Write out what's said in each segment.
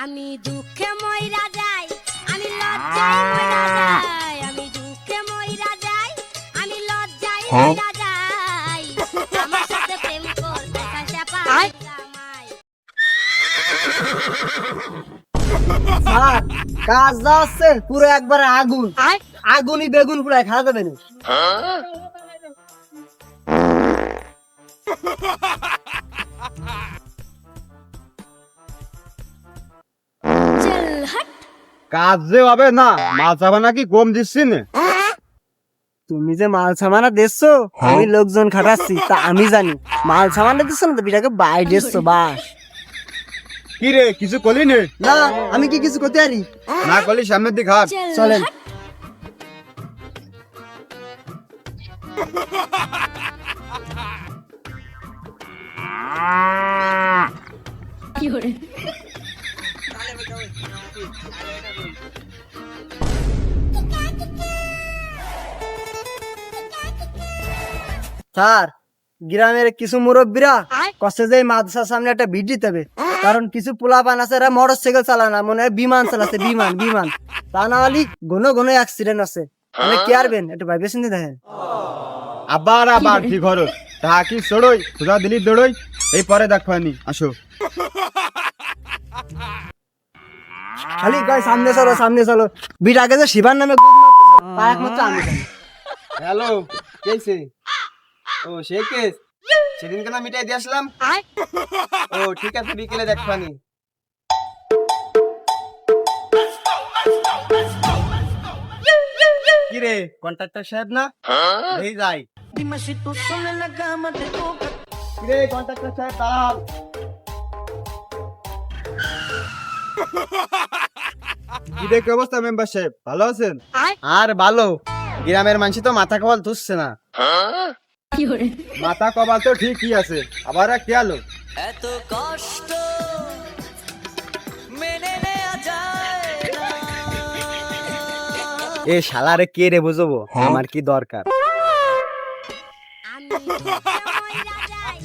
আমি দুঃখে মইরা যাই, আমি লজ্জায় মইরা যাই, আমি দুঃখে মইরা যাই, আমি লজ্জায় মইরা যাই। আমার সাথে প্রেম করতে চাইছে পাই জামাই। স্যার কাজ যা আছে পুরো একবারে আগুন, আগুনই বেগুন পুরাই খাওয়া যাবে না। চল হট। কাজ যে হবে না, মাল চাবা নাকি কম দিচ্ছি না। তুমি যে মাল সামানা দিচ্ছো আমি লোকজন খাটাচ্ছি তা আমি জানি, মাল সামানা দিচ্ছ না তো বিটাকে বাই দিচ্ছো বাস। কি রে কিছু করলি নে? না আমি কি কিছু করতে পারি? না করলি সামনের দিকে হাট। চলেন। কি করে? স্যার গ্রামের কিছু মুরব্বীরা কষ্ট যে মাদ্রাসার সামনে একটা ভিড় দিতে হবে, কারণ কিছু পোলাপান আছে এরা মোটর সাইকেল চালায় না, মনে হয় বিমান চালাচ্ছে, বিমান বিমান তা না হলে ঘন ঘন অ্যাক্সিডেন্ট আছে। তাহলে কি আরবেন একটু ভাইবে চিন্তে দেখেন। আবার আবার ঠিক হলো তাহা কি চড়ই সোজা দিলি দৌড়ই। এই পরে দেখবানি আসো। খালি কয় সামনে চলো সামনে চলো, বিট আগে যে শিবার নামে গুড মারতেছে তা একমাত্র আমি জানি। হ্যালো কেছে? ও সেই কেস সেদিন কেন মিটাই দিয়ে আসলাম। ও ঠিক আছে বিকেলে দেখবানি। কি রে কন্ট্রাক্টর সাহেব না? এই যাই। কি রে কন্ট্রাক্টর সাহেব দাঁড়াও। কি রে কি অবস্থা মেম্বার সাহেব, ভালো আছেন? আর ভালো, গ্রামের মানুষ তো মাথা কপাল তুলছে না। কি করে? মাথা কপাল তো ঠিকই আছে, আবার আর কি আলো। এত কষ্ট মেনে নেওয়া যায় না। এ শালারে কে রে বুঝবো আমার কি দরকার। আমি দুঃখে মইরা যাই।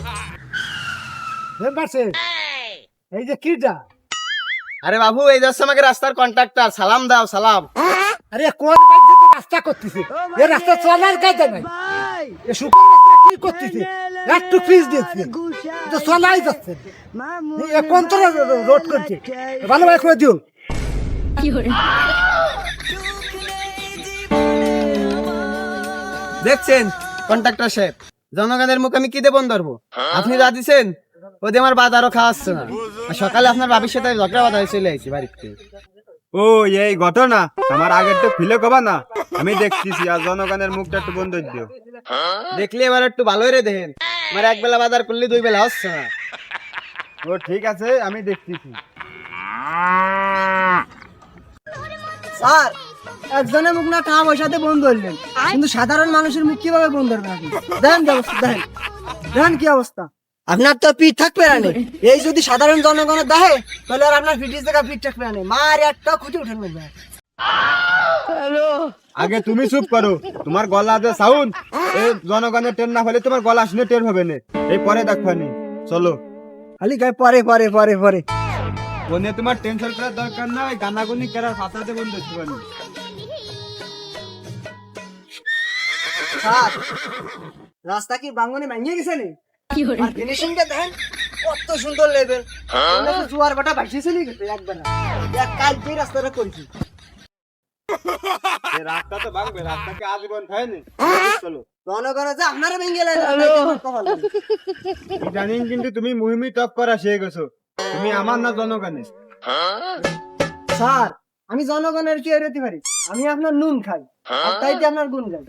এই যে কিটা, আরে বাবু এই যাচ্ছে আমাকে রাস্তার কন্ট্রাক্টর, সালাম দাও সালাম। আরে কোন বাইতে তো রাস্তা করতেছে, এই রাস্তা চলার কায়দা নাই, এ শুকর রাস্তা কি করতেছে, একটু ফ্রিজ দিচ্ছে তো চলাই যাচ্ছে, এ কন্ট্রোল রোড করছে, ভালো ভাই করে দিও। কি করে? দেখছেন কন্ট্রাক্টর সাহেব, জনগণের মুখ আমি কি দিয়ে বন্ধ ধরবো? আপনি যা দিচ্ছেন ওদের আমার বাজারও খাওয়াচ্ছে না। আর সকালে আপনার বাবির সাথে ঝগড়া বাধা চলে আসছি বাড়িতে। ও এই ঘটনা আমার আগের তো ফিলে কবা না, আমি দেখতেছি আর জনগণের মুখটা একটু বন্ধ দিও। দেখলে এবার একটু ভালোই রে দেখেন, আমার এক বেলা বাজার করলে দুই বেলা হচ্ছে না। ও ঠিক আছে আমি দেখতেছি। স্যার একজনের মুখ না টাকা পয়সাতে বন্ধ করলেন, কিন্তু সাধারণ মানুষের মুখ কিভাবে বন্ধ করবেন আপনি? দেখেন কি অবস্থা, দেখেন দেখেন কি অবস্থা। আপনার তো পিঠ থাকবে না, এই যদি সাধারণ জনগণের দেখে তাহলে আর আপনার ফিটিস জায়গা পিঠ থাকবে না, মার একটা খুঁজে উঠেন না। আগে তুমি চুপ করো, তোমার গলা যে সাউন্ড এই জনগণের টের না হলে তোমার গলা শুনে টের হবে না। এই পরে দেখবানি চলো। খালি গায়ে পরে পরে পরে পরে ফোনে তোমার টেনশন করার দরকার নাই, গানাগুনি করার ফাতাতে বন্ধ করতে পারি। স্যার রাস্তা কি বাঙ্গনে ভেঙে গেছে নি? কি করে? আর ফিনিশিংটা দেখেন কত সুন্দর লেভেল, জোয়ার বাটা ভাসিয়ে চলে গেছে একবার, এক কাল যে রাস্তাটা করেছি। এই রাস্তা তো ভাঙবে, রাস্তাকে আজীবন খায়নি। চলো জনগণের যে আপনারা ভেঙে গেলেন জানিন, কিন্তু তুমি মুহিমি টপ করা শিখে গেছো। তুমি আমার না জনগণের। স্যার আমি জনগণের কি এড়াতে পারি? আমি আপনার নুন খাই আর তাই দিয়ে আপনার গুণ গাই।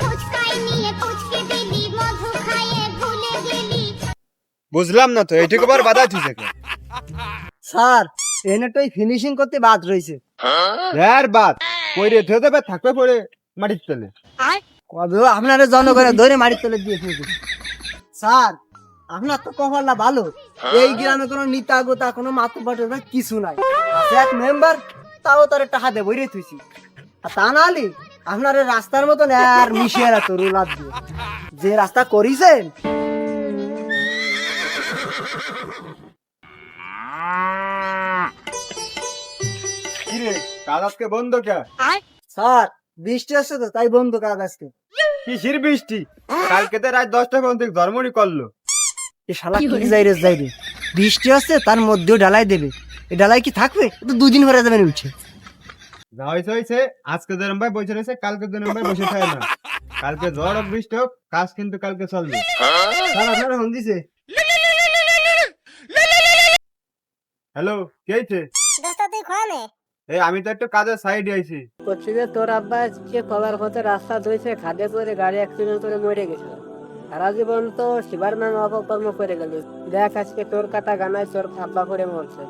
ফুচকাই নিয়ে ফুচকে দিলি, মধু খাইয়ে ভুলে গেলি। বুঝলাম না তো এইটুকু বার বাধা ঠিক আছে। স্যার এনেটাই ফিনিশিং করতে বাদ রয়েছে। আর বাদ পরে ধরে দেবে থাকবে পরে মাটির তলে। কবে আপনারা জনগণের ধরে মাটির তলে দিয়ে ফেলবে। স্যার আপনার তো কপালটা ভালো, এই গ্রামে কোনো নেতা গোতা কোনো মাতব্বর কিছু নাই, আছে এক মেম্বার, তাও তার টাকা দেবো রে তুইছি। আর তা না হলে আপনার এই রাস্তার মতন আর মিশিয়ে রাখতো রুলার দিয়ে যে রাস্তা করিছেন। কাজ আজকে বন্ধ কে? স্যার বৃষ্টি আসছে তো তাই বন্ধ কাজ আজকে। কিসের বৃষ্টি? কালকে তো রাত 10টা পর্যন্ত ধর্মনি করলো। এ শালা কি যাই রে, বৃষ্টি আসছে তার মধ্যেও ডালাই দেবে, এই ডালাই কি থাকবে? এ তো 2 দিন হয়ে যাবে উঠছে। যা হয়েছে আজকে যেরম ভাই বসে রয়েছে কালকে যেরম ভাই বসে থাকে না। কালকে ঝড় হোক বৃষ্টি হোক কাজ কিন্তু কালকে চলবে। স্যার আপনারা ফোন দিছে। হ্যালো, কে হয়েছে? দোস্ত তুই খানে এই আমি তো একটু কাজের সাইডে আইছি। করছি যে তোর আব্বা আজকে কলার পথে রাস্তা ধুইছে, খাদে করে গাড়ি অ্যাক্সিডেন্ট করে মরে গেছে। সারা জীবন তো শিবার নামে অপকর্ম করে গেল। দেখ আজকে তোর কাটা গানায় তোর আব্বা করে মরছে।